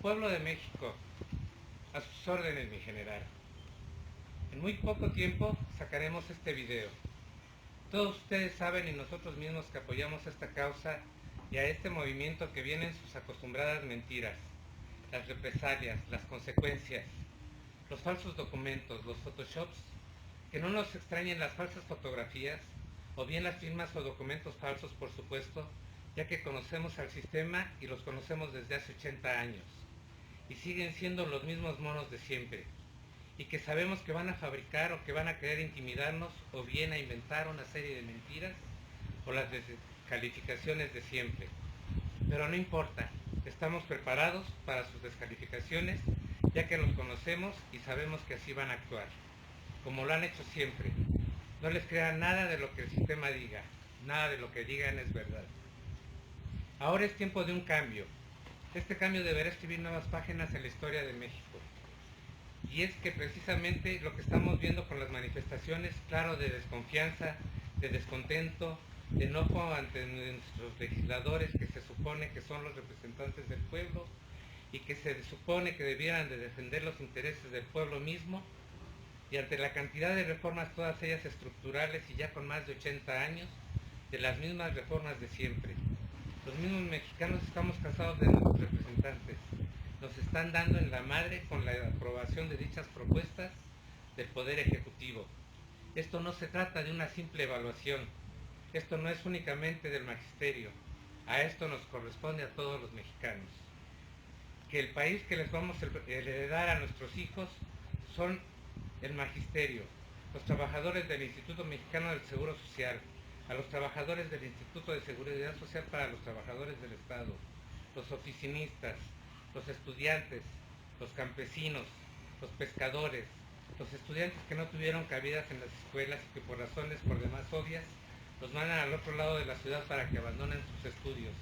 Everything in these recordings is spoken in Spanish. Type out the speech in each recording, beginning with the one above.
Pueblo de México, a sus órdenes, mi general. En muy poco tiempo sacaremos este video. Todos ustedes saben y nosotros mismos que apoyamos esta causa y a este movimiento que vienen sus acostumbradas mentiras, las represalias, las consecuencias, los falsos documentos, los photoshops, que no nos extrañen las falsas fotografías o bien las firmas o documentos falsos, por supuesto, ya que conocemos al sistema y los conocemos desde hace 80 años y siguen siendo los mismos monos de siempre y que sabemos que van a fabricar o que van a querer intimidarnos o bien a inventar una serie de mentiras o las descalificaciones de siempre. Pero no importa, estamos preparados para sus descalificaciones ya que los conocemos y sabemos que así van a actuar, como lo han hecho siempre. No les crean nada de lo que el sistema diga, nada de lo que digan es verdad. Ahora es tiempo de un cambio. Este cambio deberá escribir nuevas páginas en la historia de México. Y es que precisamente lo que estamos viendo con las manifestaciones, claro, de desconfianza, de descontento, de enojo ante nuestros legisladores que se supone que son los representantes del pueblo y que se supone que debieran de defender los intereses del pueblo mismo, y ante la cantidad de reformas, todas ellas estructurales y ya con más de 80 años, de las mismas reformas de siempre. Los mismos mexicanos estamos cansados de nuestros representantes. Nos están dando en la madre con la aprobación de dichas propuestas del Poder Ejecutivo. Esto no se trata de una simple evaluación. Esto no es únicamente del magisterio. A esto nos corresponde a todos los mexicanos. Que el país que les vamos a heredar a nuestros hijos son el magisterio, los trabajadores del Instituto Mexicano del Seguro Social, a los trabajadores del Instituto de Seguridad Social para los trabajadores del Estado, los oficinistas, los estudiantes, los campesinos, los pescadores, los estudiantes que no tuvieron cabidas en las escuelas y que por razones por demás obvias los mandan al otro lado de la ciudad para que abandonen sus estudios.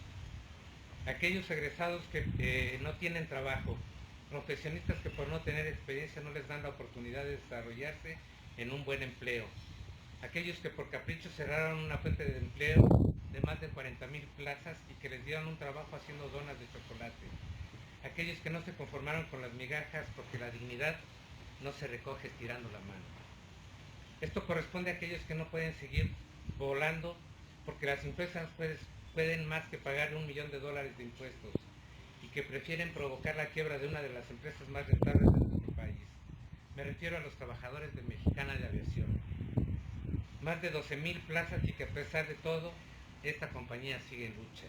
Aquellos egresados que no tienen trabajo, profesionistas que por no tener experiencia no les dan la oportunidad de desarrollarse en un buen empleo, aquellos que por capricho cerraron una fuente de empleo de más de 40,000 plazas y que les dieron un trabajo haciendo donas de chocolate, aquellos que no se conformaron con las migajas porque la dignidad no se recoge estirando la mano. Esto corresponde a aquellos que no pueden seguir volando porque las empresas pueden más que pagar $1 millón de impuestos y que prefieren provocar la quiebra de una de las empresas más rentables de nuestro país. Me refiero a los trabajadores de Mexicana de Aviación. Más de 12,000 plazas y que a pesar de todo, esta compañía sigue en lucha.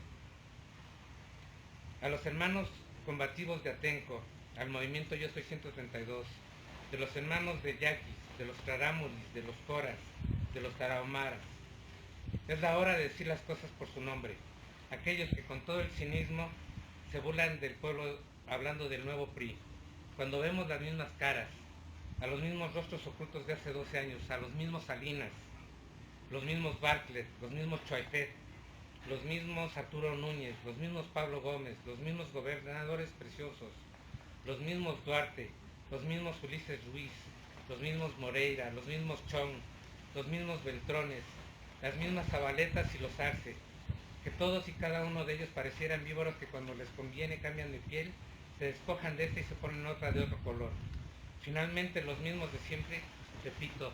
A los hermanos combativos de Atenco, al movimiento Yo Soy 132, de los hermanos de Yaquis, de los Taramuris, de los Coras, de los Tarahumaras. Es la hora de decir las cosas por su nombre. Aquellos que con todo el cinismo se burlan del pueblo hablando del nuevo PRI. Cuando vemos las mismas caras, a los mismos rostros ocultos de hace 12 años, a los mismos Salinas, los mismos Bartlett, los mismos Choaifet, los mismos Arturo Núñez, los mismos Pablo Gómez, los mismos gobernadores preciosos, los mismos Duarte, los mismos Ulises Ruiz, los mismos Moreira, los mismos Chong, los mismos Beltrones, las mismas Zabaletas y los Arce, que todos y cada uno de ellos parecieran víboros que cuando les conviene cambian de piel, se despojan de esta y se ponen otra de otro color. Finalmente los mismos de siempre, repito,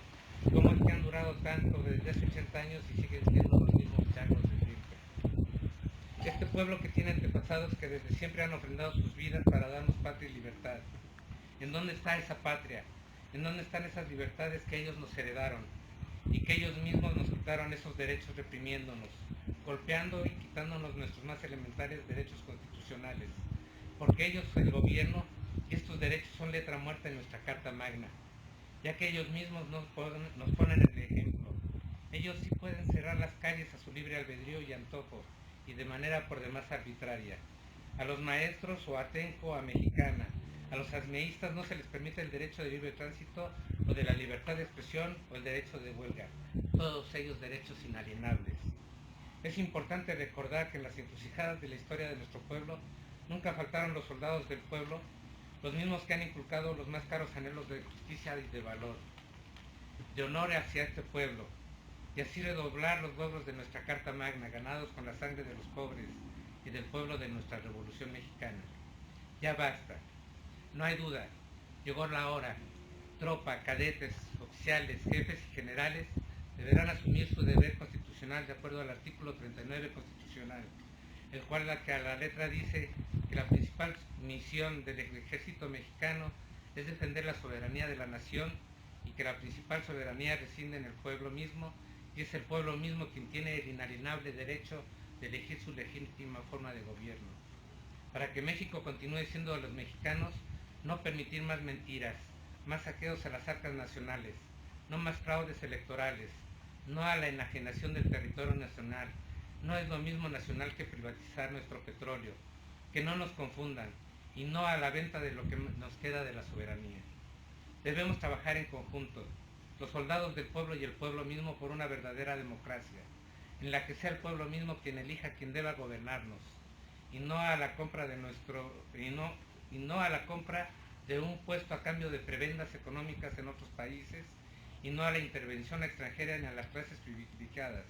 cómo es que han durado tanto desde hace 80 años y siguen siendo los mismos changos de siempre. Este pueblo que tiene antepasados que desde siempre han ofrendado sus vidas para darnos patria y libertad. ¿En dónde está esa patria? ¿En dónde están esas libertades que ellos nos heredaron? Y que ellos mismos nos quitaron esos derechos reprimiéndonos, golpeando y quitándonos nuestros más elementales derechos constitucionales. Porque ellos, el gobierno, y estos derechos son letra muerta en nuestra Carta Magna, ya que ellos mismos nos ponen el ejemplo. Ellos sí pueden cerrar las calles a su libre albedrío y antojo, y de manera por demás arbitraria. A los maestros o a Atenco o a Mexicana, a los asmeístas no se les permite el derecho de libre tránsito o de la libertad de expresión o el derecho de huelga, todos ellos derechos inalienables. Es importante recordar que en las encrucijadas de la historia de nuestro pueblo nunca faltaron los soldados del pueblo, los mismos que han inculcado los más caros anhelos de justicia y de valor, de honor hacia este pueblo, y así redoblar los logros de nuestra Carta Magna, ganados con la sangre de los pobres y del pueblo de nuestra Revolución Mexicana. Ya basta. No hay duda. Llegó la hora. Tropa, cadetes, oficiales, jefes y generales deberán asumir su deber constitucional de acuerdo al artículo 39 constitucional, el cual a la letra dice que la principal misión del ejército mexicano es defender la soberanía de la nación y que la principal soberanía reside en el pueblo mismo y es el pueblo mismo quien tiene el inalienable derecho de elegir su legítima forma de gobierno. Para que México continúe siendo de los mexicanos, no permitir más mentiras, más saqueos a las arcas nacionales, no más fraudes electorales, no a la enajenación del territorio nacional. No es lo mismo nacional que privatizar nuestro petróleo. Que no nos confundan, y no a la venta de lo que nos queda de la soberanía. Debemos trabajar en conjunto, los soldados del pueblo y el pueblo mismo, por una verdadera democracia, en la que sea el pueblo mismo quien elija quien deba gobernarnos, y no a la compra de un puesto a cambio de prebendas económicas en otros países, y no a la intervención extranjera ni a las clases privilegiadas,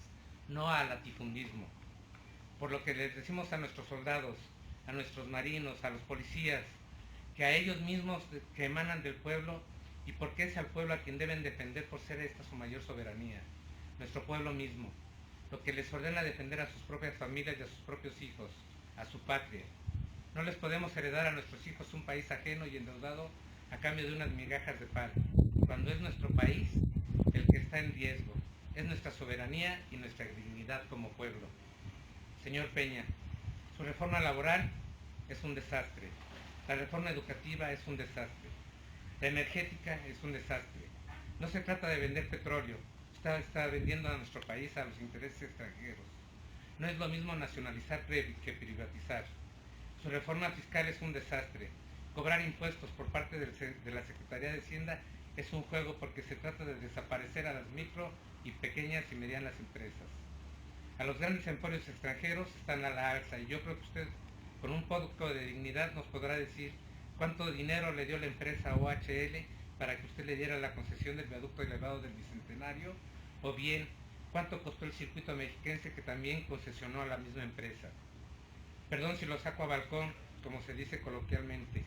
no al latifundismo. Por lo que les decimos a nuestros soldados, a nuestros marinos, a los policías, que a ellos mismos que emanan del pueblo, y porque es al pueblo a quien deben defender por ser esta su mayor soberanía, nuestro pueblo mismo, lo que les ordena defender a sus propias familias y a sus propios hijos, a su patria. No les podemos heredar a nuestros hijos un país ajeno y endeudado a cambio de unas migajas de pan, cuando es nuestro país el que está en riesgo, es nuestra soberanía y nuestra dignidad como pueblo. Señor Peña, su reforma laboral es un desastre, la reforma educativa es un desastre, la energética es un desastre. No se trata de vender petróleo, usted está vendiendo a nuestro país a los intereses extranjeros. No es lo mismo nacionalizar que privatizar. Su reforma fiscal es un desastre. Cobrar impuestos por parte de la Secretaría de Hacienda es un juego, porque se trata de desaparecer a las micro y pequeñas y medianas empresas. A los grandes emporios extranjeros están a la alza, y yo creo que usted, con un poco de dignidad, nos podrá decir cuánto dinero le dio la empresa OHL para que usted le diera la concesión del viaducto elevado del Bicentenario, o bien cuánto costó el circuito mexiquense que también concesionó a la misma empresa. Perdón si lo saco a balcón, como se dice coloquialmente,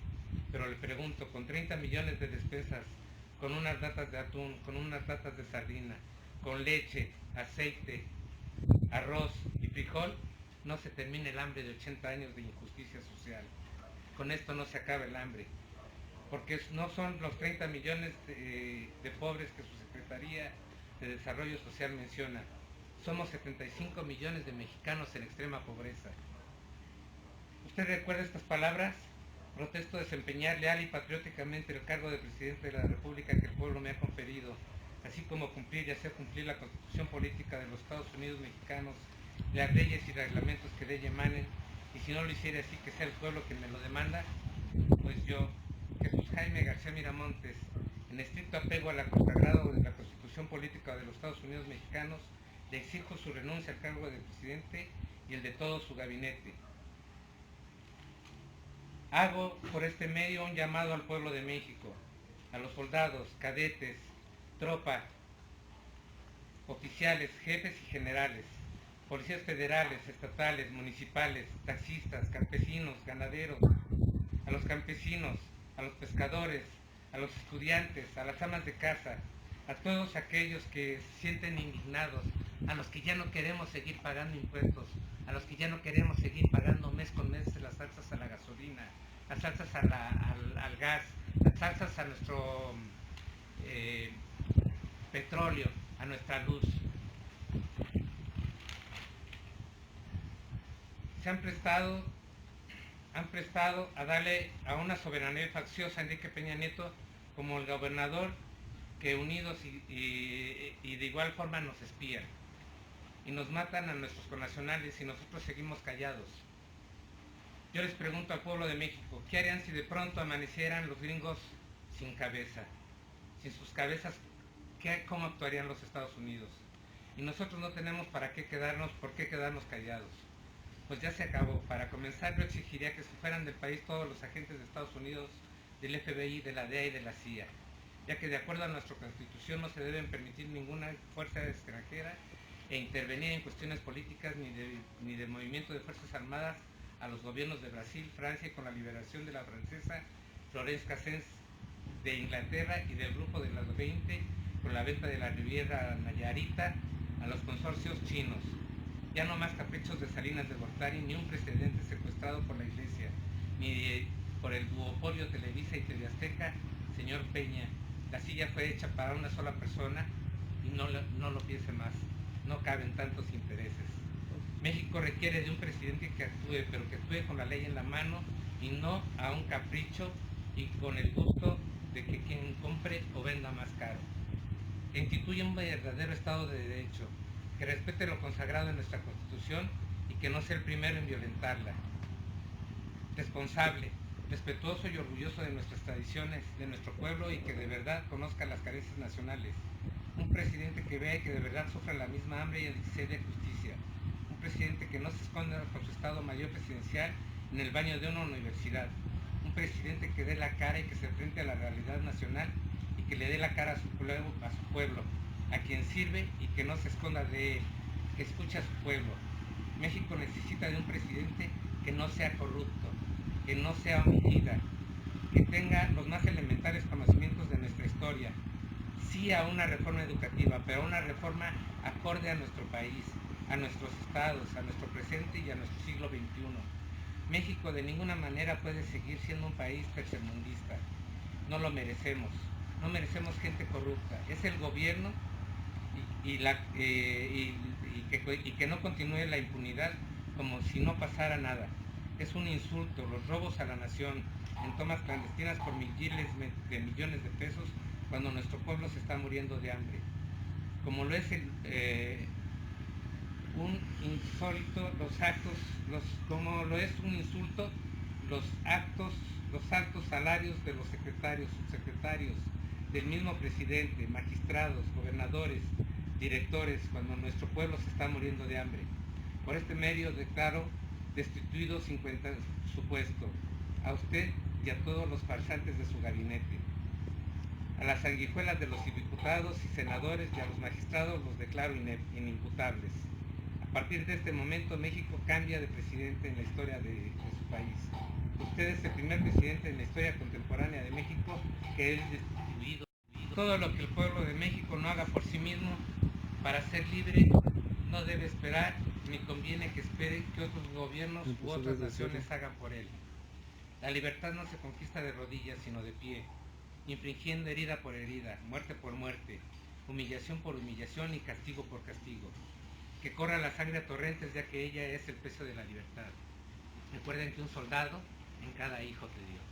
pero le pregunto, con 30 millones de despensas, con unas latas de atún, con unas latas de sardina, con leche, aceite, arroz y frijol, no se termina el hambre de 80 años de injusticia social. Con esto no se acaba el hambre, porque no son los 30 millones de pobres que su Secretaría de Desarrollo Social menciona. Somos 75 millones de mexicanos en extrema pobreza. ¿Usted recuerda estas palabras? Protesto desempeñar leal y patrióticamente el cargo de presidente de la República que el pueblo me ha conferido, así como cumplir y hacer cumplir la Constitución Política de los Estados Unidos Mexicanos, las leyes y reglamentos que de ella emanen, y si no lo hiciera así, que sea el pueblo quien me lo demanda. Pues yo, Jesús Jaime García Miramontes, en estricto apego a la consagrado de la Constitución Política de los Estados Unidos Mexicanos, le exijo su renuncia al cargo de presidente y el de todo su gabinete. Hago por este medio un llamado al pueblo de México, a los soldados, cadetes, tropa, oficiales, jefes y generales, policías federales, estatales, municipales, taxistas, campesinos, ganaderos, a los campesinos, a los pescadores, a los estudiantes, a las amas de casa, a todos aquellos que se sienten indignados, a los que ya no queremos seguir pagando impuestos, a los que ya no queremos seguir pagando mes con mes las salsas a la gasolina, las salsas al gas, las salsas a nuestro petróleo, a nuestra luz. Se han prestado a darle a una soberanía facciosa a Enrique Peña Nieto como el gobernador, que unidos y de igual forma nos espían y nos matan a nuestros connacionales, y nosotros seguimos callados. Yo les pregunto al pueblo de México, ¿qué harían si de pronto amanecieran los gringos sin cabeza? Sin sus cabezas, ¿cómo actuarían los Estados Unidos? Y nosotros no tenemos por qué quedarnos callados. Pues ya se acabó. Para comenzar, yo exigiría que se fueran del país todos los agentes de Estados Unidos, del FBI, de la DEA y de la CIA, ya que de acuerdo a nuestra Constitución no se deben permitir ninguna fuerza extranjera e intervenir en cuestiones políticas ni de movimiento de fuerzas armadas a los gobiernos de Brasil, Francia, con la liberación de la francesa Florence Cassens, de Inglaterra y del grupo de las 20, con la venta de la Riviera Nayarita a los consorcios chinos. Ya no más caprichos de Salinas de Gortari, ni un presidente secuestrado por la Iglesia, ni por el duopolio Televisa y TV Azteca. Señor Peña, la silla fue hecha para una sola persona y no lo piense más, no caben tantos intereses. México requiere de un presidente que actúe, pero que actúe con la ley en la mano y no a un capricho y con el gusto de que quien compre o venda más caro. Que instituya un verdadero Estado de Derecho, que respete lo consagrado en nuestra Constitución y que no sea el primero en violentarla. Responsable, respetuoso y orgulloso de nuestras tradiciones, de nuestro pueblo y que de verdad conozca las carencias nacionales. Un presidente que vea y que de verdad sufra la misma hambre y el deseo de justicia. Un presidente que no se esconda con su Estado Mayor presidencial en el baño de una universidad. Un presidente que dé la cara y que se enfrente a la realidad nacional y que le dé la cara a su pueblo, a quien sirve y que no se esconda de él, que escuche a su pueblo. México necesita de un presidente que no sea corrupto, que no sea homicida, que tenga los más elementales conocimientos de nuestra historia. Sí a una reforma educativa, pero a una reforma acorde a nuestro país, a nuestros estados, a nuestro presente y a nuestro siglo XXI. México de ninguna manera puede seguir siendo un país tercermundista. No lo merecemos. No merecemos gente corrupta. Es el gobierno y que no continúe la impunidad como si no pasara nada. Es un insulto los robos a la nación en tomas clandestinas por miles de millones de pesos cuando nuestro pueblo se está muriendo de hambre. Como lo es un insólito como lo es un insulto los altos salarios de los secretarios, subsecretarios, del mismo presidente, magistrados, gobernadores, directores, cuando nuestro pueblo se está muriendo de hambre. Por este medio declaro destituido 50 su puesto, a usted y a todos los farsantes de su gabinete. A las sanguijuelas de los diputados y senadores y a los magistrados los declaro inimputables. A partir de este momento México cambia de presidente en la historia de su país. Usted es el primer presidente en la historia contemporánea de México que es destituido. Todo lo que el pueblo de México no haga por sí mismo para ser libre no debe esperar ni conviene que espere que otros gobiernos u otras naciones hagan por él. La libertad no se conquista de rodillas sino de pie, infringiendo herida por herida, muerte por muerte, humillación por humillación y castigo por castigo. Que corra la sangre a torrentes ya que ella es el precio de la libertad. Recuerden que un soldado en cada hijo de Dios.